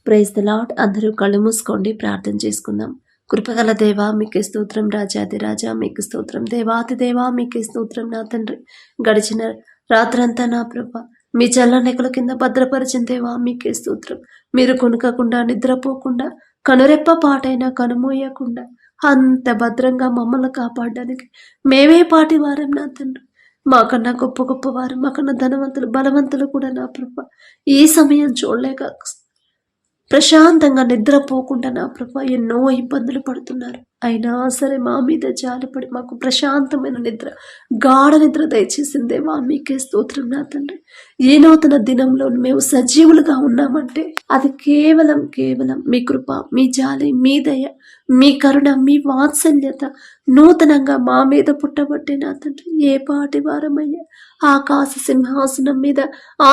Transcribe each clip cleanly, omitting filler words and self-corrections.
Praise the lord. అందరూ కళ్ళు మూసుకోండి, ప్రార్థన చేసుకుందాం. కృపగల దేవా మీకే స్తోత్రం, రాజాది రాజా మీకు స్తోత్రం, దేవాతి దేవా మీకే స్తోత్రం. నా తండ్రి, గడిచిన రాత్రంతా నా ప్రభ మీ చల్లనెక్కల కింద భద్రపరిచిన దేవా మీకే స్తోత్రం. మీరు కొనుకకుండా, నిద్రపోకుండా, కనురెప్ప పాటైనా కనుమోయకుండా అంత భద్రంగా మమ్మల్ని కాపాడడానికి మేమే పాటి వారం నా తండ్రి. మాకన్నా గొప్ప గొప్పవారు, మాకన్నా ధనవంతులు, బలవంతులు కూడా నా ప్రభ ఈ సమయం చూడలేక ప్రశాంతంగా నిద్రపోకుండా నా ప్రభ ఎన్నో ఇబ్బందులు పడుతున్నారు. అయినా సరే మా మీద జాలిపడి మాకు ప్రశాంతమైన నిద్ర, గాఢ నిద్ర దయచేసిందేవా మీకే స్తోత్రం నా తండ్రి. ఏ నూతన దినంలో మేము సజీవులుగా ఉన్నామంటే అది కేవలం మీ కృప, మీ జాలి, మీ దయ, మీ కరుణ, మీ వాత్సల్యత నూతనంగా మా మీద పుట్టబట్టే నా తండ్రి. ఏ పాటి వారమయ్యా, ఆకాశ సింహాసనం మీద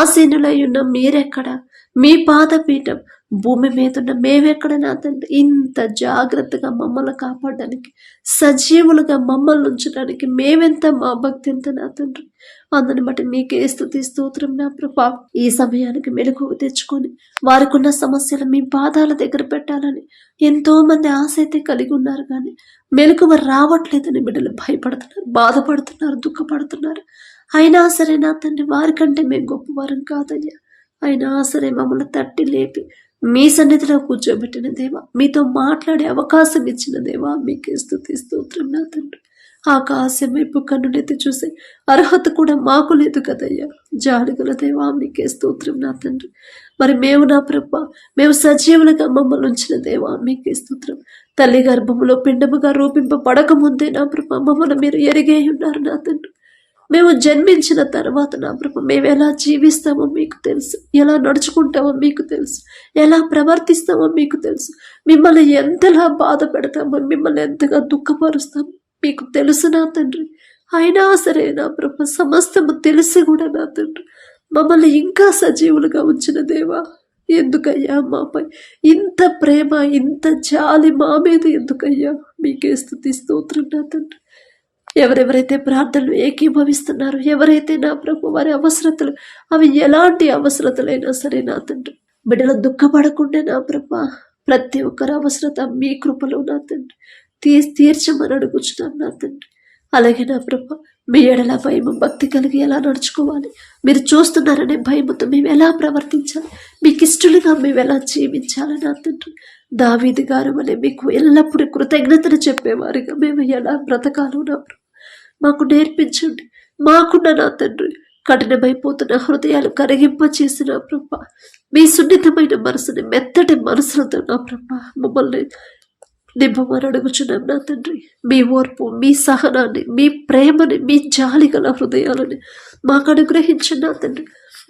ఆసీనులై ఉన్న మీరెక్కడ, మీ పాదపీఠం భూమి మీద ఉన్న మేమెక్కడ నా తండ్రి. ఇంత జాగ్రత్తగా మమ్మల్ని కాపాడడానికి, సజీవులుగా మమ్మల్ని ఉంచడానికి మేమెంత, మా భక్తి ఎంత నా తండ్రి. అందుని బట్టి మీకే స్తుతి స్తోత్రం నా ప్రభా. ఈ సమయానికి మెలకువ తెచ్చుకొని వారికి ఉన్న సమస్యలు మీ పాదాల దగ్గర పెట్టాలని ఎంతో మంది ఆశ అయితే కలిగి ఉన్నారు, కానీ మెలకువ రావట్లేదని బిడ్డలు భయపడుతున్నారు, బాధపడుతున్నారు, దుఃఖపడుతున్నారు. అయినా సరే నా తండ్రి, వారికంటే మేము గొప్పవారం కాదయ్యా. అయినా సరే మమ్మల్ని తట్టి లేపి మీ సన్నిధిలో కూర్చోబెట్టిన దేవా, మీతో మాట్లాడే అవకాశం ఇచ్చిన దేవా మీకే స్తుతి స్తోత్రం నా తండ్రి. ఆకాశం వైపు కన్నునెత్తి చూసే అర్హత కూడా మాకు లేదు కదయ్యా. జాలిగల దేవా మీకే స్తోత్రం నా తండ్రి. మరి మేము నా ప్రభ మేము సజీవులుగా మమ్మల్ని ఉంచిన దేవా మీకే స్తోత్రం. తల్లి గర్భములో పిండముగా రూపింపబడక ముందే నా ప్రభ మమ్మల్ని మీరు ఎరిగే ఉన్నారు నా తండ్రి. మేము జన్మించిన తర్వాత నా ప్రభు మేము ఎలా జీవిస్తామో మీకు తెలుసు, ఎలా నడుచుకుంటామో మీకు తెలుసు, ఎలా ప్రవర్తిస్తామో మీకు తెలుసు, మిమ్మల్ని ఎంతలా బాధ పెడతామో, మిమ్మల్ని ఎంతగా దుఃఖపరుస్తామో మీకు తెలుసు నా తండ్రి. అయినా సరే నా ప్రభు సమస్తము తెలిసి కూడా నా తండ్రి మమ్మల్ని ఇంకా సజీవులుగా ఉంచిన దేవా, ఎందుకయ్యా మాపై ఇంత ప్రేమ, ఇంత జాలి మా మీద ఎందుకయ్యా? మీకే స్తుతి స్తోత్రం నా తండ్రి. ఎవరెవరైతే ప్రార్థనలు ఏకీభవిస్తున్నారో, ఎవరైతే నా ప్రభు వారి అవసరతలు, అవి ఎలాంటి అవసరతలైనా సరే నా తండ్రి, బిడ్డలు దుఃఖపడకుండా నా ప్రభు ప్రతి ఒక్కరి అవసరత మీ కృపలో నా తండ్రి తీర్చమని అడుగుచున్నాం నా తండ్రి. అలాగే నా ప్రభు మీ ఎడల భయము, భక్తి కలిగి ఎలా నడుచుకోవాలి, మీరు చూస్తున్నారనే భయముతో మేము ఎలా ప్రవర్తించాలి, మీకు ఇష్టలుగా మేము ఎలా జీవించాలి నా తండ్రి. దావీదు గారు వలె మీకు ఎల్లప్పుడూ కృతజ్ఞతలు చెప్పేవారిగా మేము ఎలా బ్రతకాలో నా ప్రభు మాకు నేర్పించండి. మాకున్న నా తండ్రి కఠినమైపోతున్న హృదయాలు కరిగింప చేసిన ప్రభ మీ సున్నితమైన మనసుని, మెత్తటి మనసులతో నా ప్రభ మమ్మల్ని నింపమని అడుగుచున్నాం నా తండ్రి. మీ ఓర్పు, మీ సహనాన్ని, మీ ప్రేమని, మీ జాలి గల హృదయాలని మాకు అనుగ్రహించండి నా తండ్రి.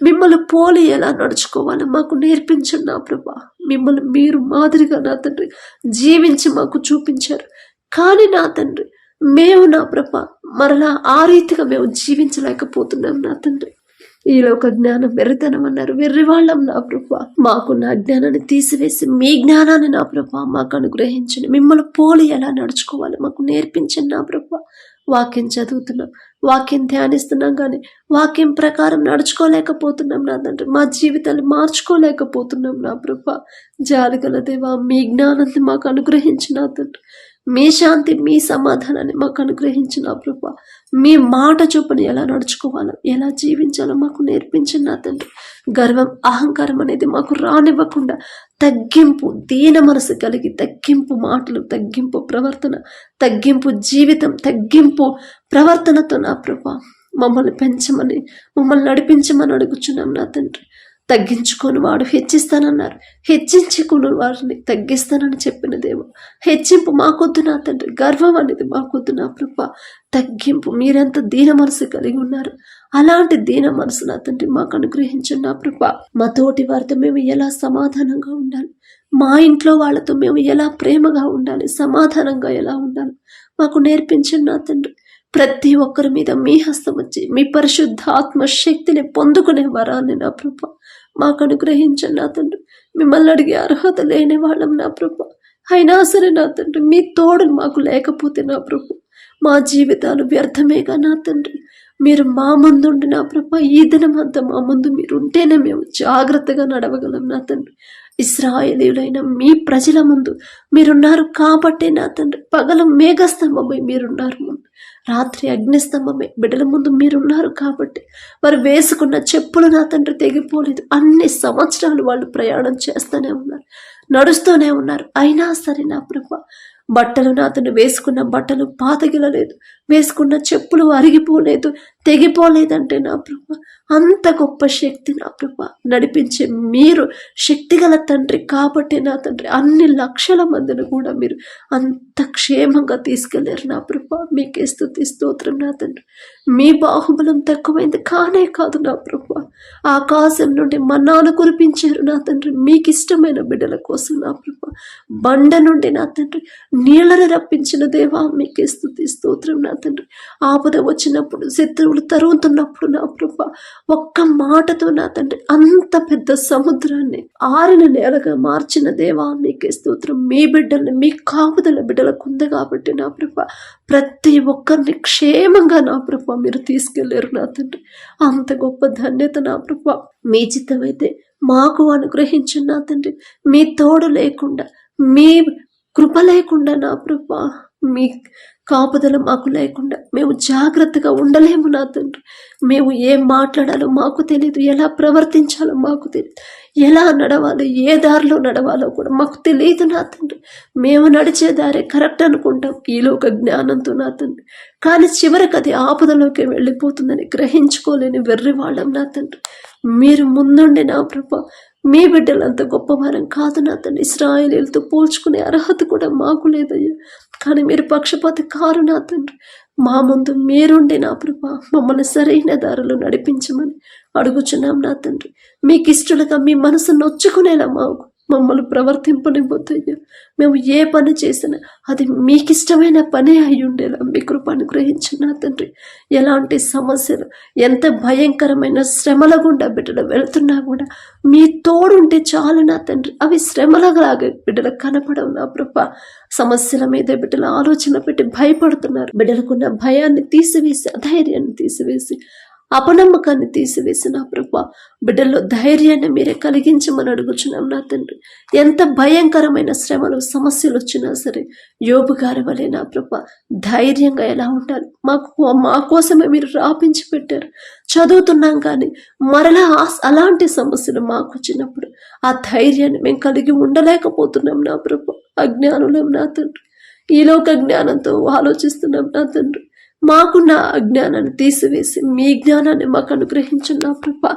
మిమ్మల్ని పోలి ఎలా నడుచుకోవాలో మాకు నేర్పించండి నా ప్రభా. మిమ్మల్ని మీరు మాదిరిగా నా తండ్రి జీవించి మాకు చూపించారు, కానీ నా తండ్రి మేము నా ప్రభ మరలా ఆ రీతిగా మేము జీవించలేకపోతున్నాం నా తండ్రి. ఈ లోక జ్ఞానం వెర్రితనం అన్నారు, వెర్రివాళ్ళం నా ప్రభ. మాకున్న అజ్ఞానాన్ని తీసివేసి మీ జ్ఞానాన్ని నా ప్రభ మాకు అనుగ్రహించండి. మిమ్మల్ని పోలి ఎలా నడుచుకోవాలి మాకు నేర్పించండి నా ప్రభ. వాక్యం చదువుతున్నాం, వాక్యం ధ్యానిస్తున్నాం, కానీ వాక్యం ప్రకారం నడుచుకోలేకపోతున్నాం నా తండ్రి. మా జీవితాన్ని మార్చుకోలేకపోతున్నాం నా ప్రభ. జాలిగల దేవా మీ జ్ఞానాన్ని మాకు అనుగ్రహించిన తండ్రి. మీ శాంతి, మీ సమాధానాన్ని మాకు అనుగ్రహించిన ప్రభా. మీ మాట చొప్పున ఎలా నడుచుకోవాలో, ఎలా జీవించాలో మాకు నేర్పించిన నా తండ్రి. గర్వం, అహంకారం అనేది మాకు రానివ్వకుండా తగ్గింపు, దీన మనసు కలిగి తగ్గింపు మాటలు, తగ్గింపు ప్రవర్తన, తగ్గింపు జీవితం, తగ్గింపు ప్రవర్తనతో నా ప్రభా మమ్మల్ని పెంచమని, మమ్మల్ని నడిపించమని అడుగుచున్నాం నా తండ్రి. తగ్గించుకొని వాడు హెచ్చిస్తానన్నారు, హెచ్చించుకుని వారిని తగ్గిస్తానని చెప్పిన దేవా, హెచ్చింపు మాకొద్దు నా తండ్రి. గర్వం అనేది మాకొద్దు నా ప్రభా. తగ్గింపు, మీరెంత దీన మనసు కలిగి ఉన్నారు, అలాంటి దీన మనసు నా తండ్రి మాకు అనుగ్రహించండి నా ప్రభా. మా తోటి వారితో మేము ఎలా సమాధానంగా ఉండాలి, మా ఇంట్లో వాళ్ళతో మేము ఎలా ప్రేమగా ఉండాలి, సమాధానంగా ఎలా ఉండాలి మాకు నేర్పించండి నా తండ్రి. ప్రతి ఒక్కరి మీద మీ హస్తం వచ్చి మీ పరిశుద్ధ ఆత్మ శక్తిని పొందుకునే వరాన్ని నా ప్రభా మాకు అనుగ్రహించండి నా తండ్రి. మిమ్మల్ని అడిగే అర్హత లేని వాళ్ళం నా ప్రభా. అయినా సరే నా తండ్రి మీ తోడు మాకు లేకపోతే నా ప్రభు మా జీవితాలు వ్యర్థమేగా నా తండ్రి. మీరు మా ముందుండి నా ప్రభా, ఈ దినమంతా మా ముందు మీరు ఉంటేనే మేము జాగ్రత్తగా నడవగలం నా తండ్రి. ఇశ్రాయేలీయులైన మీ ప్రజల ముందు మీరున్నారు కాబట్టి నా తండ్రి, పగలు మేఘస్తంభమై మీరున్నారు, ముందు రాత్రి అగ్నిస్తంభమై బిడ్డల ముందు మీరున్నారు కాబట్టి వారు వేసుకున్న చెప్పులు నా తండ్రి తెగిపోలేదు. అన్ని సంవత్సరాలు వాళ్ళు ప్రయాణం చేస్తూనే ఉన్నారు, నడుస్తూనే ఉన్నారు. అయినా సరే నా ప్రభా, బట్టలు నా తండ్రి, వేసుకున్న బట్టలు పాతగిలలేదు, వేసుకున్న చెప్పులు అరిగిపోలేదు, తెగిపోలేదంటే నా ప్రభా, అంత గొప్ప శక్తి నా ప్రభా నడిపించే మీరు శక్తిగల తండ్రి కాబట్టి నా తండ్రి, అన్ని లక్షల మందిని కూడా మీరు అంత క్షేమంగా తీసుకెళ్లారు నా ప్రభా. మీకే స్తుతి స్తోత్రం నా తండ్రి. మీ బాహుబలం తక్కువైంది కానే కాదు నా ప్రభా. ఆకాశం నుండి మన్నాను కురిపించారు నా తండ్రి, మీకు ఇష్టమైన బిడ్డల కోసం నా ప్రభా. బండ నుండి నా తండ్రి నీళ్ళని రప్పించిన దేవా, మీకే స్తుతి స్తోత్రం నా తండ్రి. ఆపద వచ్చినప్పుడు, శత్రువులు తరుగుతున్నప్పుడు నా ప్రభా, ఒక్క మాటతో నా తండ్రి అంత పెద్ద సముద్రాన్ని ఆరిన నేలగా మార్చిన దేవా, మీకే స్తోత్రం. మీ బిడ్డల్ని, మీ కాపుదల బిడ్డలకు ఉంది కాబట్టి నా ప్రభా, ప్రతి ఒక్కరిని క్షేమంగా నా ప్రభా మీరు తీసుకెళ్లారు నా తండ్రి. అంత గొప్ప ధన్యత నా ప్రభా మీ చిత్తమైతే మాకు అనుగ్రహించు నా తండ్రి. మీ తోడు లేకుండా, మీ కృప లేకుండా నా ప్రభా, మీ కాపుదల మాకు లేకుండా మేము జాగ్రత్తగా ఉండలేము నా తండ్రి. మేము ఏం మాట్లాడాలో మాకు తెలియదు, ఎలా ప్రవర్తించాలో మాకు తెలియదు, ఎలా నడవాలో, ఏ దారిలో నడవాలో కూడా మాకు తెలియదు నా తండ్రి. మేము నడిచే దారే కరెక్ట్ అనుకుంటాం ఈలోక జ్ఞానంతో నా తండ్రి, కానీ చివరికి అది ఆపదలోకి వెళ్ళిపోతుందని గ్రహించుకోలేని వెర్రివాళ్ళం నా తండ్రి. మీరు ముందుండి నా ప్రభా, మీ బిడ్డలంత గొప్పవారం కాదు నా తండ్రి. ఇశ్రాయేలీయులతో పోల్చుకునే అర్హత కూడా మాకు లేదయ్యా, కానీ మీరు పక్షపాతి కారు నా తండ్రి. మా ముందు మీరుండి నా ప్రభా మమ్మల్ని సరైన దారిలో నడిపించమని అడుగుచున్నాం నా తండ్రి. మీకు ఇష్టలుగా మీ మనసు నొచ్చుకునేలా మమ్మల్ని ప్రవర్తింపనివ్వద్దయ్యా. మేము ఏ పని చేసినా అది మీకు ఇష్టమైన పనే అయి ఉండేలా మీ కృప అనుగ్రహించు నా తండ్రి. ఎలాంటి సమస్యలు, ఎంత భయంకరమైన శ్రమల గుండా బిడ్డలు వెళ్తున్నా కూడా మీ తోడుంటే చాలు నా తండ్రి. అవి శ్రమలలాగా బిడ్డలకు కనపడవు నా ప్రభా. సమస్యల మీద బిడ్డలు ఆలోచన పెట్టి భయపడుతున్నారు. బిడ్డలకున్న భయాన్ని తీసివేసి, అధైర్యాన్ని తీసివేసి, అపనమ్మకాన్ని తీసివేసి నా ప్రభా బిడ్డల్లో ధైర్యాన్ని మీరే కలిగించమని అడుగుచున్నాం నా తండ్రి. ఎంత భయంకరమైన శ్రమలు, సమస్యలు వచ్చినా సరే యోబు గారి వలె నా ప్రభా ధైర్యంగా ఎలా ఉండాలి, మా కోసమే మీరు రాపించి పెట్టారు. చదువుతున్నాం కానీ మరలా అలాంటి సమస్యలు మాకు వచ్చినప్పుడు ఆ ధైర్యాన్ని మేము కలిగి ఉండలేకపోతున్నాం నా ప్రభా. అజ్ఞానులం నా తండ్రి, ఈలోక జ్ఞానంతో ఆలోచిస్తున్నాం నా తండ్రి. మాకున్న అజ్ఞానాన్ని తీసివేసి మీ జ్ఞానాన్ని మాకు అనుగ్రహించండి నా ప్రభా.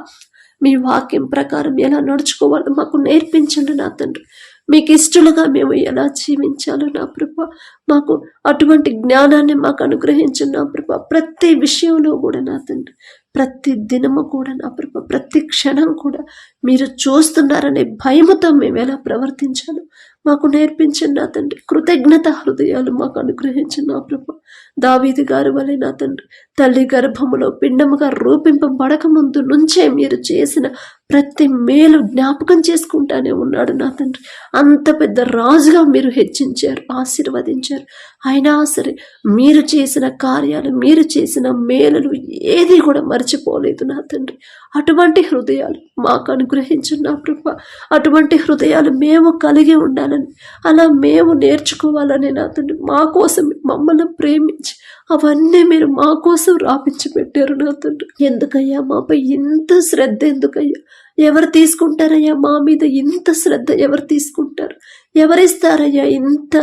మీ వాక్యం ప్రకారం ఎలా నడుచుకోవాలో మాకు నేర్పించండి నా తండ్రి. మీకు ఇష్టలుగా మేము ఎలా జీవించాలో నా ప్రభా మాకు అటువంటి జ్ఞానాన్ని మాకు అనుగ్రహించండి నా ప్రభా. ప్రతి విషయంలో కూడా నా తండ్రి, ప్రతి దినము కూడా నా ప్రభా, ప్రతి క్షణం కూడా మీరు చూస్తున్నారనే భయముతో మేము ఎలా ప్రవర్తించాలో మాకు నేర్పించండి నా తండ్రి. కృతజ్ఞత హృదయాలు మాకు అనుగ్రహించండి నా ప్రభా. దావీదు గారి వలె నా తండ్రి, తల్లి గర్భములో పిండముగా రూపింపబడక ముందు నుంచే మీరు చేసిన ప్రతి మేలు జ్ఞాపకం చేసుకుంటానే ఉన్నాడు నా తండ్రి. అంత పెద్ద రాజుగా మీరు హెచ్చించారు, ఆశీర్వదించారు. అయినా సరే మీరు చేసిన కార్యాలు, మీరు చేసిన మేలులు ఏది కూడా మర్చిపోలేదు నా తండ్రి. అటువంటి హృదయాలు మాకు అనుగ్రహించండి నా ప్రభా. అటువంటి హృదయాలు మేము కలిగి ఉండాలని, అలా మేము నేర్చుకోవాలని నా తండ్రి, మా కోసం మమ్మల్ని ప్రేమించి అవన్నీ మీరు మా కోసం రాపించి పెట్టారు నా తండ్రి. ఎందుకయ్యా మాపై ఇంత శ్రద్ధ, ఎందుకయ్యా ఎవరు తీసుకుంటారయ్యా మా మీద ఇంత శ్రద్ధ? ఎవరు తీసుకుంటారు? ఎవరిస్తారయ్యా ఇంత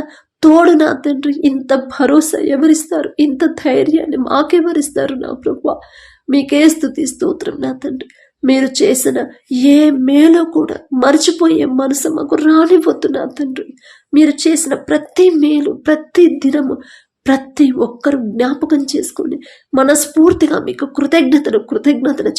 తోడు నా తండ్రి? ఇంత భరోసా ఎవరిస్తారు? ఇంత ధైర్యాన్ని మాకెవరిస్తారు నా ప్రభా? మీకే స్తుతి స్తోత్రం నా తండ్రి. మీరు చేసిన ఏ మేలో కూడా మర్చిపోయే మనసు మాకు రానివ్వద్దు నా తండ్రి. మీరు చేసిన ప్రతి మేలు, ప్రతి దినము ప్రతి ఒక్కరు జ్ఞాపకం చేసుకుని మనస్ఫూర్తిగా మీకు కృతజ్ఞతలు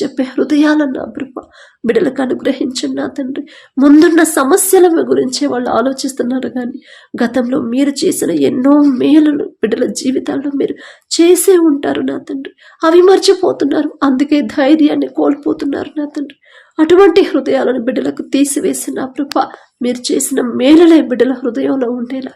చెప్పే హృదయాలను నా ప్రభా బిడ్డలకు అనుగ్రహించండి నా తండ్రి. ముందున్న సమస్యల గురించే వాళ్ళు ఆలోచిస్తున్నారు కానీ గతంలో మీరు చేసిన ఎన్నో మేలులు బిడ్డల జీవితాల్లో మీరు చేసే ఉంటారు నా తండ్రి. అవి మర్చిపోతున్నారు, అందుకే ధైర్యాన్ని కోల్పోతున్నారు నా తండ్రి. అటువంటి హృదయాలను బిడ్డలకు తీసివేసి నా ప్రభ మీరు చేసిన మేలులే బిడ్డల హృదయంలో ఉండేలా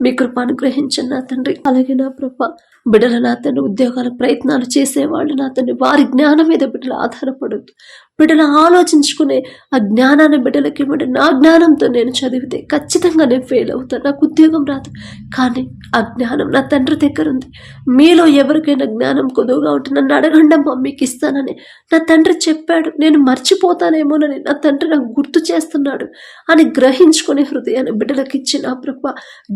మీ కృప అనుగ్రహించండి నా తండ్రి. అలాగే నా ప్రభ బిడ్డల నా తండ్రి ఉద్యోగాల ప్రయత్నాలు చేసేవాళ్ళు నా తండ్రి వారి జ్ఞానం మీద బిడ్డలు ఆధారపడద్దు. బిడ్డలు ఆలోచించుకునే ఆ జ్ఞానాన్ని బిడ్డలకి ఇవ్వండి. నా జ్ఞానంతో నేను చదివితే ఖచ్చితంగా నేను ఫెయిల్ అవుతాను, నాకు ఉద్యోగం రాదు. కానీ ఆ జ్ఞానం నా తండ్రి దగ్గర ఉంది. మీలో ఎవరికైనా జ్ఞానం కొదువుగా ఉంటే నన్ను అడగండమ్మా మీకు ఇస్తానని నా తండ్రి చెప్పాడు. నేను మర్చిపోతానేమోనని నా తండ్రి నాకు గుర్తు చేస్తున్నాడు అని గ్రహించుకునే హృదయాన్ని బిడ్డలకు ఇచ్చి నా ప్రభ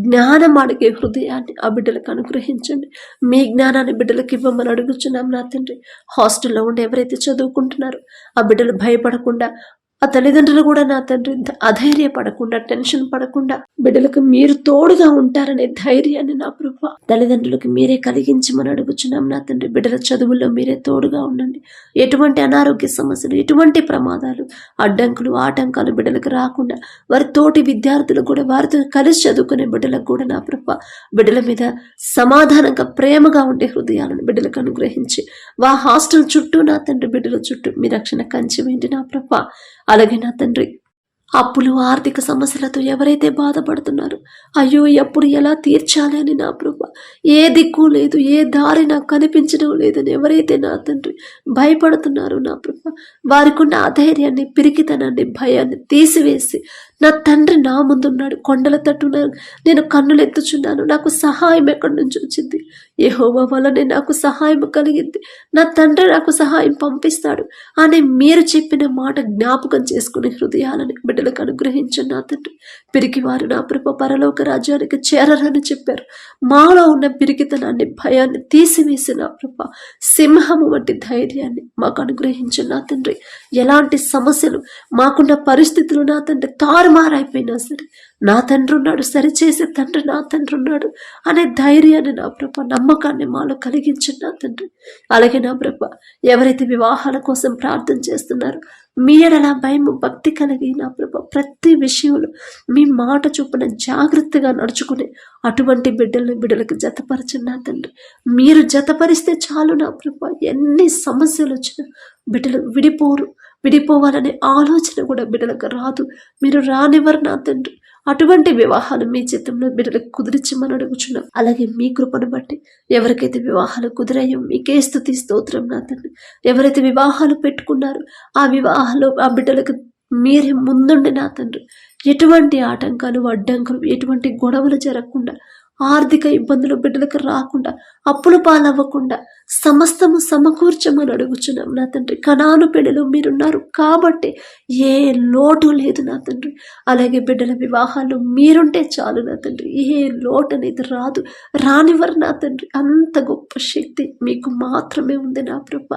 జ్ఞానం అడిగే హృదయాన్ని ఆ బిడ్డలకు అనుగ్రహించండి. మీ జ్ఞానాన్ని బిడ్డలకు ఇవ్వమని అడుగుచున్నాం నా తండ్రి. హాస్టల్లో ఉండి ఎవరైతే చదువుకుంటున్నారో ఆ బిడ్డలు భయపడకుండా, ఆ తల్లిదండ్రులు కూడా నా తండ్రి అధైర్యపడకుండా, టెన్షన్ పడకుండా బిడ్డలకు మీరు తోడుగా ఉంటారనే ధైర్యాన్ని నా ప్రభు తల్లిదండ్రులకు మీరే కలిగించమని అడుగుచున్నాం నా తండ్రి. బిడ్డల చదువుల్లో మీరే తోడుగా ఉండండి. ఎటువంటి అనారోగ్య సమస్యలు, ఎటువంటి ప్రమాదాలు, అడ్డంకులు, ఆటంకాలు బిడ్డలకు రాకుండా వారి తోటి విద్యార్థులు కూడా వారితో కలిసి చదువుకునే బిడ్డలకు కూడా నా ప్రభు బిడ్డల మీద సమాధానంగా ప్రేమగా ఉండే హృదయాలను బిడ్డలకు అనుగ్రహించి వా హాస్టల్ చుట్టూ నా తండ్రి బిడ్డల చుట్టూ మీ రక్షణ కంచి వేయండి నా ప్రభు. అలాగే నా తండ్రి అప్పులు, ఆర్థిక సమస్యలతో ఎవరైతే బాధపడుతున్నారో అయ్యో ఎప్పుడు ఎలా తీర్చాలి అని నా ప్రభు ఏ దిక్కు లేదు, ఏ దారి నాకు కనిపించడం లేదని ఎవరైతే నా తండ్రి భయపడుతున్నారో నా ప్రభు వారికి ఉన్న అధైర్యాన్ని, పిరికితనాన్ని, భయాన్ని తీసివేసి నా తండ్రి నా ముందున్నాడు, కొండల తట్టున నేను కన్నులెత్తుచున్నాను, నాకు సహాయం ఎక్కడి నుంచి వచ్చింది, యెహోవా వలనే నాకు సహాయం కలిగింది, నా తండ్రి నాకు సహాయం పంపిస్తాడు అని మీరు చెప్పిన మాట జ్ఞాపకం చేసుకునే హృదయాలని బిడ్డలకు అనుగ్రహించండి నా తండ్రి. పిరికివారు నా ప్రభు పరలోక రాజ్యానికి చేరరని చెప్పారు. మాలో ఉన్న పిరికితనాన్ని, భయాన్ని తీసివేసి నా ప్రభు సింహము వంటి ధైర్యాన్ని మాకు అనుగ్రహించండి నా తండ్రి. ఎలాంటి సమస్యలు మాకున్న పరిస్థితులు నా తండ్రి తారుమారైపోయినా సరే నా తండ్రి ఉన్నాడు, సరిచేసే తండ్రి నా తండ్రి ఉన్నాడు అనే ధైర్యాన్ని నా ప్రభ, నమ్మకాన్ని మాలో కలిగించండి నా తండ్రి. అలాగే నా ప్రభ ఎవరైతే వివాహాల కోసం ప్రార్థన చేస్తున్నారో మీ ఎడల భయము, భక్తి కలిగి నా ప్రభ ప్రతి విషయంలో మీ మాట చొప్పున జాగ్రత్తగా నడుచుకునే అటువంటి బిడ్డలకు జతపరచండి నా తండ్రి. మీరు జతపరిస్తే చాలు నా ప్రభ ఎన్ని సమస్యలు వచ్చినా బిడ్డలు విడిపోవాలనే ఆలోచన కూడా బిడ్డలకు రాదు. మీరు రానివ్వరు నా తండ్రి. అటువంటి వివాహాలు మీ చిత్తంలో బిడ్డలకు కుదిరించమని అడుగుచున్నాం. అలాగే మీ కృపను బట్టి ఎవరికైతే వివాహాలు కుదిరాయో మీకే స్తుతి స్తోత్రం నా తండ్రి. ఎవరైతే వివాహాలు పెట్టుకున్నారో ఆ వివాహాలు ఆ బిడ్డలకు మీరే ముందుండి నా తండ్రి. ఎటువంటి ఆటంకాలు, అడ్డంకులు, ఎటువంటి గొడవలు జరగకుండా, ఆర్థిక ఇబ్బందులు బిడ్డలకు రాకుండా, అప్పుల పాలవ్వకుండా సమస్తము సమకూర్చమని అడుగుచున్నాం నా తండ్రి. కనాను పెళ్లిలో మీరున్నారు కాబట్టి ఏ లోటు లేదు నా తండ్రి. అలాగే బిడ్డల వివాహాల్లో మీరుంటే చాలు నా తండ్రి. ఏ లోటు అనేది రానివ్వరు నా తండ్రి. అంత గొప్ప శక్తి మీకు మాత్రమే ఉంది నా ప్రభ.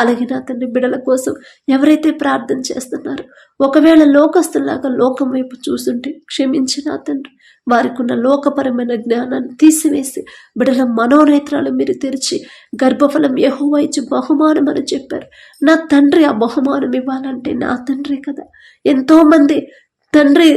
అలాగే నా తండ్రి బిడ్డల కోసం ఎవరైతే ప్రార్థన చేస్తున్నారో ఒకవేళ లోకస్తులాగా లోకం వైపు చూస్తుంటే క్షమించి నా తండ్రి. వారికి ఉన్న లోకపరమైన జ్ఞానాన్ని తీసివేసి బిడ్డల మనోనేత్రాలు మీరు తెరిచి గర్భఫలం యెహోవా ఇచ్చి బహుమానం అని చెప్పారు నా తండ్రి. ఆ బహుమానం ఇవ్వాలంటే నా తండ్రి కదా. ఎంతోమంది తండ్రి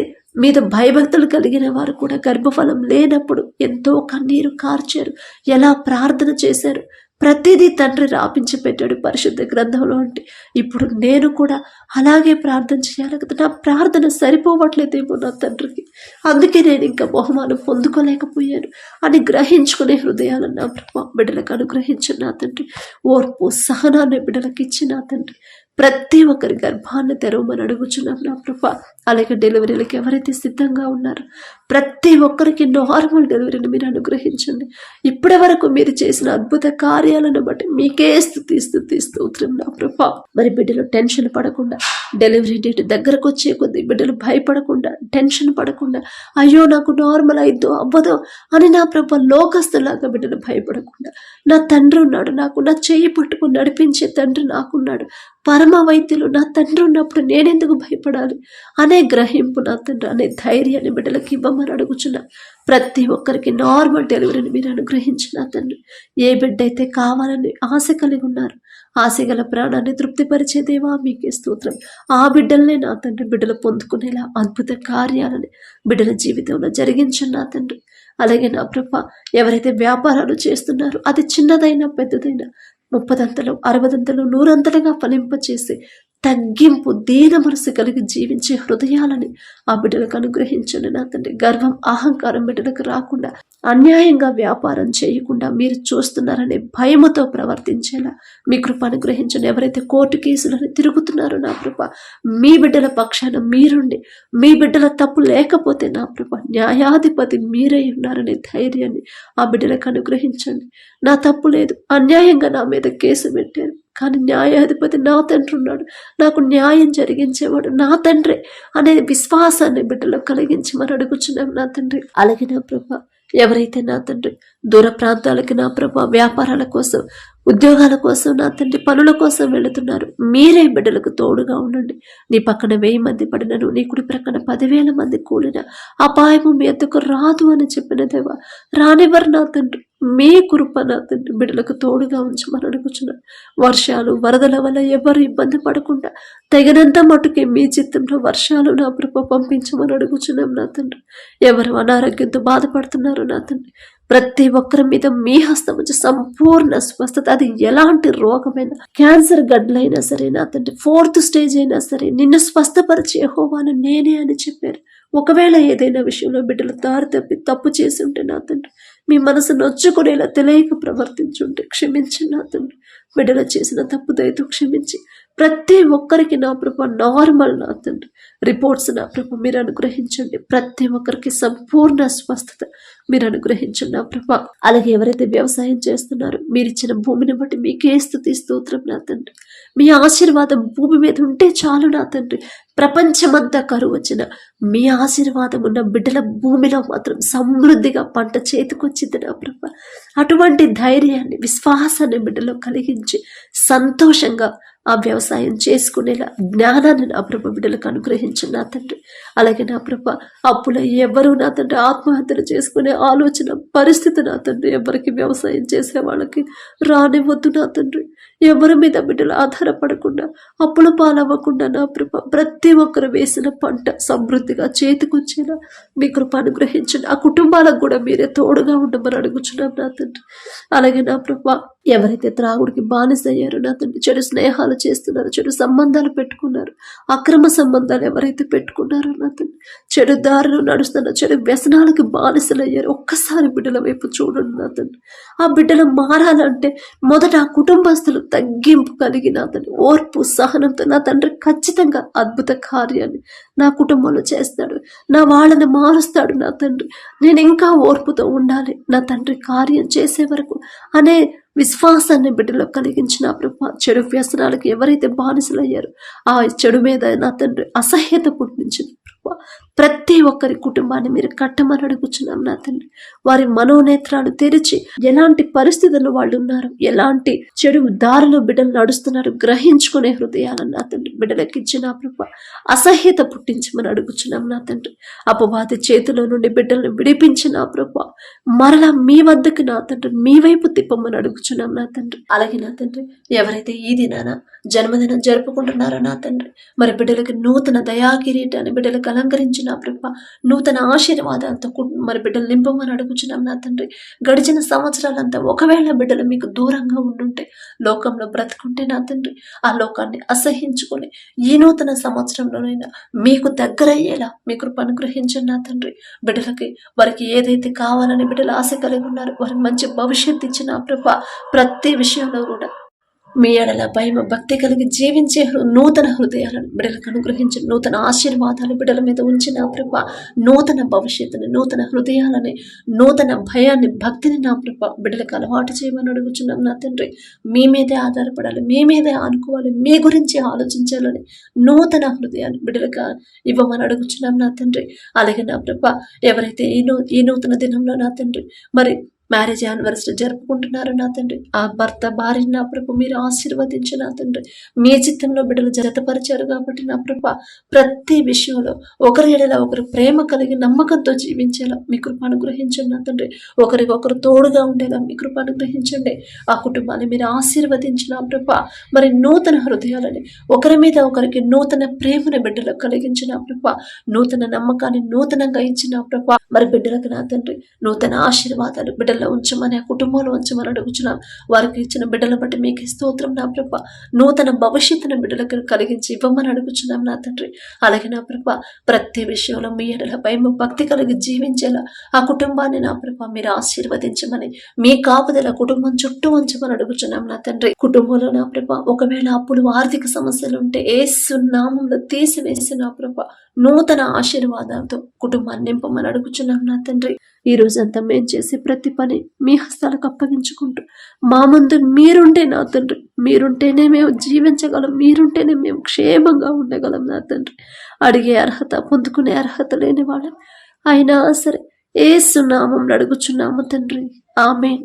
మీద భయభక్తులు కలిగిన వారు కూడా గర్భఫలం లేనప్పుడు ఎంతో కన్నీరు కార్చారు, ఎలా ప్రార్థన చేశారు. ప్రతిదీ తండ్రి రాపించి పెట్టాడు పరిశుద్ధ గ్రంథంలో. అంటే ఇప్పుడు నేను కూడా అలాగే ప్రార్థన చేయాలి కదా. నా ప్రార్థన సరిపోవట్లేదేమో నా తండ్రికి, అందుకే నేను ఇంకా బహుమానం పొందుకోలేకపోయాను అని గ్రహించుకునే హృదయాలను నా ప్రభు బిడ్డలకు అనుగ్రహించిన నా తండ్రి. ఓర్పు, సహనాన్ని బిడ్డలకు ఇచ్చిన నా తండ్రి. ప్రతి ఒక్కరి గర్భాన్ని తెరవమని అడుగుచున్నాం నా ప్రభా. అలాగే డెలివరీలకు ఎవరైతే సిద్ధంగా ఉన్నారో ప్రతి ఒక్కరికి నార్మల్ డెలివరీని మీరు అనుగ్రహించండి. ఇప్పటి వరకు మీరు చేసిన అద్భుత కార్యాలను బట్టి మీకే స్తోత్రం నా ప్రభా. మరి బిడ్డలు టెన్షన్ పడకుండా, డెలివరీ డేట్ దగ్గరకు వచ్చే కొద్దీ బిడ్డలు భయపడకుండా, టెన్షన్ పడకుండా, అయ్యో నాకు నార్మల్ అయిద్దో అవ్వదో అని నా ప్రభా లోకస్తులాగా బిడ్డలు భయపడకుండా, నా తండ్రి ఉన్నాడు నాకు, నా చెయ్యి పట్టుకుని నడిపించే తండ్రి నాకున్నాడు, పరమ వైద్యులు నా తండ్రి ఉన్నప్పుడు నేనెందుకు భయపడాలి అనే గ్రహింపు నా తండ్రి, అనే ధైర్యాన్ని బిడ్డలకు ఇవ్వమని అడుగుచున్నా. ప్రతి ఒక్కరికి నార్మల్ డెలివరీని మీరు అనుగ్రహించిన తండ్రి. ఏ బిడ్డ అయితే కావాలని ఆశ కలిగి ఉన్నారు, ఆశ గల ప్రాణాన్ని తృప్తిపరిచే దేవా మీకే స్తోత్రం. ఆ బిడ్డలనే నా తండ్రి బిడ్డలు పొందుకునేలా అద్భుత కార్యాలని బిడ్డల జీవితంలో జరిగించండి నా తండ్రి. అలాగే నా ప్రభ ఎవరైతే వ్యాపారాలు చేస్తున్నారో అది చిన్నదైనా పెద్దదైనా 30 దంతలు 60 దంతలు 100 దంతలుగా ఫలింపచేసి తగ్గింపు దీన మనసు కలిగి జీవించే హృదయాలని ఆ బిడ్డలకు అనుగ్రహించండి నా తండ్రి. గర్వం అహంకారం బిడ్డలకు రాకుండా, అన్యాయంగా వ్యాపారం చేయకుండా, మీరు చూస్తున్నారనే భయముతో ప్రవర్తించేలా మీ కృప అనుగ్రహించండి. ఎవరైతే కోర్టు కేసులని తిరుగుతున్నారో నా కృప, మీ బిడ్డల పక్షాన మీరుండి, మీ బిడ్డల తప్పు లేకపోతే నా కృప న్యాయాధిపతి మీరే ఉన్నారనే ధైర్యాన్ని ఆ బిడ్డలకు అనుగ్రహించండి. నా తప్పు లేదు, అన్యాయంగా నా మీద కేసు పెట్టారు, కానీ న్యాయాధిపతి నా తండ్రి ఉన్నాడు, నాకు న్యాయం జరిగించేవాడు నా తండ్రి అనే విశ్వాసాన్ని బిడ్డలో కలిగించి మరి అడుగుచున్నాం నా తండ్రి. అలాగే నా ప్రభా, ఎవరైతే నా తండ్రి దూర ప్రాంతాలకి నా ప్రభా వ్యాపారాల కోసం, ఉద్యోగాల కోసం నా తండ్రి పనుల కోసం వెళుతున్నారు, మీరే బిడ్డలకు తోడుగా ఉండండి. నీ పక్కన 1000 మంది పడినను, నీ కుడి ప్రక్కన 10,000 మంది కూలిన అపాయము మీ ఎద్దకు రాదు అని చెప్పిన దేవా, రానివ్వరు నా తండ్రి. మీ కృప నా తండ్రి బిడ్డలకు తోడుగా ఉంచమని అడుగుచున్నాను. వర్షాలు వరదల వల్ల ఎవరు ఇబ్బంది పడకుండా తగినంత మటుకే మీ చిత్తంలో వర్షాలు నా కృప పంపించమని అడుగుచున్నాం నా తండ్రి. ఎవరు అనారోగ్యంతో బాధపడుతున్నారు నా తండ్రి, ప్రతి ఒక్కరి మీద మీ హస్తం వచ్చి సంపూర్ణ స్వస్థత, అది ఎలాంటి రోగమైనా, క్యాన్సర్ గడ్డలైనా సరే నా తండ్రి, 4th స్టేజ్ అయినా సరే, నిన్ను స్వస్థపరిచే యెహోవాను నేనే అని చెప్పారు. ఒకవేళ ఏదైనా విషయంలో బిడ్డలు దారి తప్పి తప్పు చేసి ఉంటే నా తండ్రి, మీ మనసు నొచ్చుకునేలా తెలియక ప్రవర్తించుంటే క్షమించండి నా తండ్రి. బిడ్డలు చేసిన తప్పు దయతో క్షమించి ప్రతి ఒక్కరికి నా ప్రభ నార్మల్ నా తండ్రి రిపోర్ట్స్ నా ప్రభ మీరు అనుగ్రహించండి. ప్రతి ఒక్కరికి సంపూర్ణ స్వస్థత మీరు అనుగ్రహించండి నా ప్రభ. అలాగే ఎవరైతే వ్యవసాయం చేస్తున్నారో మీరిచ్చిన భూమిని బట్టి మీకే స్తుతి స్తోత్రం నా తండ్రి. మీ ఆశీర్వాదం భూమి మీద ఉంటే చాలు నా తండ్రి. ప్రపంచమంతా కరువు వచ్చిన మీ ఆశీర్వాదం ఉన్న బిడ్డల భూమిలో మాత్రం సమృద్ధిగా పంట చేతికొచ్చింది నా ప్రభ. అటువంటి ధైర్యాన్ని, విశ్వాసాన్ని బిడ్డలో కలిగించి సంతోషంగా ఆ వ్యవసాయం చేసుకునేలా జ్ఞానాన్ని నా ప్రభ బిడ్డలకు అనుగ్రహించు నా తండ్రి. అలాగే నా ప్రభ, అప్పుల ఎవరు నా తండ్రి ఆత్మహత్యలు చేసుకునే ఆలోచన పరిస్థితి నా తండ్రి ఎవరికి వ్యవసాయం చేసే వాళ్ళకి రానివ్వద్దు నా తండ్రి. ఎవరి మీద బిడ్డలు ఆధారపడకుండా, అప్పుల పాలవ్వకుండా నా ప్రభ ప్రతి ఒక్కరు వేసిన పంట సమృద్ధిగా చేతికొచ్చేలా మీ కృప అనుగ్రహించండి. ఆ కుటుంబాలకు కూడా మీరే తోడుగా ఉండమని అడుగుచున్నాం నా తండ్రి. అలాగే నా ప్రభ, ఎవరైతే త్రాగుడికి బానిసయ్యారో నా తండ్రి, చెడు స్నేహాలు చేస్తున్నారు, చెడు సంబంధాలు పెట్టుకున్నారు, అక్రమ సంబంధాలు ఎవరైతే పెట్టుకున్నారో నా తండ్రి, చెడు దారిలో నడుస్తున్న చెడు వ్యసనాలకి బానిసలయ్యారు, ఒక్కసారి బిడ్డల వైపు చూడండి నా తండ్రి. ఆ బిడ్డలు మారాలంటే మొదట ఆ కుటుంబస్తులు తగ్గింపు కలిగి నా తండ్రి ఓర్పు సహనంతో నా తండ్రి ఖచ్చితంగా అద్భుత కార్యాన్ని నా కుటుంబంలో చేస్తాడు, నా వాళ్ళని మారుస్తాడు నా తండ్రి. నేను ఇంకా ఓర్పుతో ఉండాలి నా తండ్రి కార్యం చేసే వరకు అనే విశ్వాసాన్ని బిడ్డలో కలిగించిన ప్రభా. చెడు వ్యసనాలకు ఎవరైతే బానిసలయ్యారో ఆ చెడు మీద నా తండ్రి అసహ్యత పుట్టించింది ప్రభా. ప్రతి ఒక్కరి కుటుంబాన్ని మీరు కట్టమని అడుగుచున్నాం నా తండ్రి. వారి మనోనేత్రాలు తెరిచి ఎలాంటి పరిస్థితుల్లో వాళ్ళు ఉన్నారు, ఎలాంటి చెడు దారిలో బిడ్డలు నడుస్తున్నారు గ్రహించుకునే హృదయాలను నా తండ్రి బిడ్డలకి ఇచ్చిన ప్రభా. అసహ్యత పుట్టించమని అడుగుచున్నాం నా తండ్రి. అపవాది చేతిలో నుండి బిడ్డలను విడిపించిన ప్రభా, మరలా మీ వద్దకు నా తండ్రి మీ వైపు తిప్పమని అడుగుచున్నాం నా తండ్రి. అలాగే నా తండ్రి, ఎవరైతే ఈ దినాన జన్మదినం జరుపుకుంటున్నారో నా తండ్రి, మరి బిడ్డలకి నూతన దయాకిరీటాన్ని బిడ్డలకు అలంకరించిన ప్రభా, నూతన ఆశీర్వాదాలతో మరి బిడ్డలు నింపమని అడుగుచున్నాం నా తండ్రి. గడిచిన సంవత్సరాలంతా ఒకవేళ బిడ్డలు మీకు దూరంగా ఉండుంటే, లోకంలో బ్రతుకుంటే నా తండ్రి, ఆ లోకాన్ని అసహించుకొని ఈ నూతన సంవత్సరంలోనైనా మీకు దగ్గరయ్యేలా మీ కృప అనుగ్రహించండి నా తండ్రి. బిడ్డలకి వారికి ఏదైతే కావాలని బిడ్డలు ఆశ కలిగి ఉన్నారు, వారికి మంచి భవిష్యత్తు ఇచ్చిన ప్రభా, ప్రతి విషయంలో కూడా మీ ఎడల భయం భక్తి కలిగి జీవించే నూతన హృదయాలను బిడ్డలకు అనుగ్రహించి, నూతన ఆశీర్వాదాలు బిడ్డల మీద ఉంచిన ప్రభా, నూతన భవిష్యత్తుని, నూతన హృదయాలని, నూతన భయాన్ని, భక్తిని నా ప్రభా బిడ్డలకు అలవాటు చేయమని అడుగుచున్నాం నా తండ్రి. మీ మీదే ఆధారపడాలి, మీ మీదే ఆనుకోవాలి, మీ గురించి ఆలోచించాలని నూతన హృదయాన్ని బిడ్డలకు ఇవ్వమని అడుగుచున్నాం నా తండ్రి. అలాగే నా ప్రభా, ఎవరైతే ఈ నూతన దినంలో నా తండ్రి మరి మ్యారేజ్ యానివర్సరీ జరుపుకుంటున్నారు నా తండ్రి, ఆ భర్త భార్యని నా ప్రభు మీరు ఆశీర్వదించి నా తండ్రి, మీ చిత్తంలో బిడ్డలు జతపరిచారు కాబట్టి నా ప్రభ ప్రతి విషయంలో ఒకరి ఎడల ఒకరు ప్రేమ కలిగి నమ్మకంతో జీవించేలా మీ కృప అనుగ్రహించండి నా తండ్రి. ఒకరికొకరు తోడుగా ఉండేలా మీ కృప అనుగ్రహించండి. ఆ కుటుంబాన్ని మీరు ఆశీర్వదించిన ప్రభ, మరి నూతన హృదయాలని, ఒకరి మీద ఒకరికి నూతన ప్రేమను బిడ్డలకు కలిగించిన ప్రభ, నూతన నమ్మకాన్ని నూతనంగా ఇచ్చిన ప్రభ, మరి బిడ్డలకు నా తండ్రి నూతన ఆశీర్వాదాలు బిడ్డల బిడ్డల్లో ఉంచమని, ఆ కుటుంబంలో ఉంచమని అడుగుచున్నాం. వారికి ఇచ్చిన బిడ్డల బట్టి మీకు స్తోత్రం నా ప్రభ. నూతన భవిష్యత్తును బిడ్డలకు కలిగించి ఇవ్వమని అడుగుచున్నాం నా తండ్రి. అలాగే నా ప్రభ, ప్రతి విషయంలో మీ ఎడల భయం భక్తి కలిగి జీవించేలా ఆ కుటుంబాన్ని నా ప్రభ మీరు ఆశీర్వదించమని, మీ కాపుదల కుటుంబం చుట్టూ ఉంచమని అడుగుచున్నాం నా తండ్రి. కుటుంబంలో నా ప్రభ ఒకవేళ అప్పులు ఆర్థిక సమస్యలు ఉంటే యేసు నామములో తీసివేసి నా ప్రభ నూతన ఆశీర్వాదాలతో కుటుంబాన్ని నింపమని అడుగుచున్నాం నా తండ్రి. ఈ రోజంతా మేము చేసే ప్రతి పని మీ హస్తాలకు అప్పగించుకుంటూ మా ముందు మీరుంటే నా తండ్రి, మీరుంటేనే మేము జీవించగలం, మీరుంటేనే మేము క్షేమంగా ఉండగలం నా తండ్రి. అడిగే అర్హత పొందుకునే అర్హత లేని వాళ్ళం అయినా సరే యేసు నామములో అడుగుచున్నాము తండ్రి. ఆమేన్.